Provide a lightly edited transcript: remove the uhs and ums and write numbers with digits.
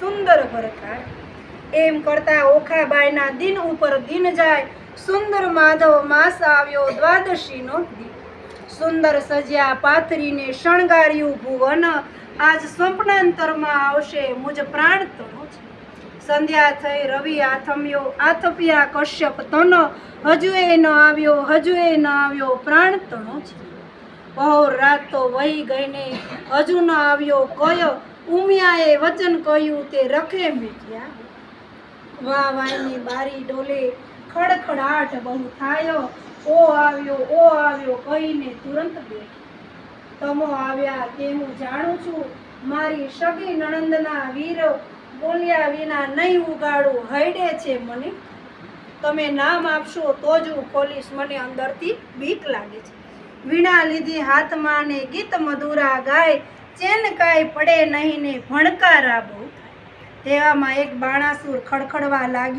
સુંદર ભરતાળ। એમ કરતા ઓખાબાઈના દિન ઉપર દિન જાય, સુંદર માધવ માસ આવ્યો દ્વાદશીનો દી। સુંદર સજ્યા પાથરીને શણગાર્યું ભુવન, આજ સ્વપ્નાંતરમાં આવશે મુજ પ્રાણ તણો છે। સંધ્યા થઈ રવિ આથમ્યો, આથપ્યા કશ્યપ તન, હજુ એ ન આવ્યો, હજુ એ ન આવ્યો, પ્રાણ તણો છે। પહોર રાત તો વહી ગઈને હજુ ન આવ્યો કય, ઉમિયાએ વચન કહ્યું તે રખે મીઠ્યા। વાહ વાયની બારી ડોલે ખડખડાટ બહુ થાય, ઓ આવ્યો કહીને તુરંત બેઠી। તમો આવ્યા તે હું જાણું છું, મારી સગી નણંદના વીર, બોલ્યા વિના નહીં ઉગાડું, હૈડે છે મને। તમે નામ આપશો તો જ હું ખોલીશ, મને અંદરથી બીક લાગે છે। વીણા લીધી હાથમાં ને ગીત મધુરા ગાય, ચેન કાંઈ પડે નહીં ને ભણકારા બહુ થાય। તેવામાં એક બાણાસુર ખડખડવા લાગ્યું।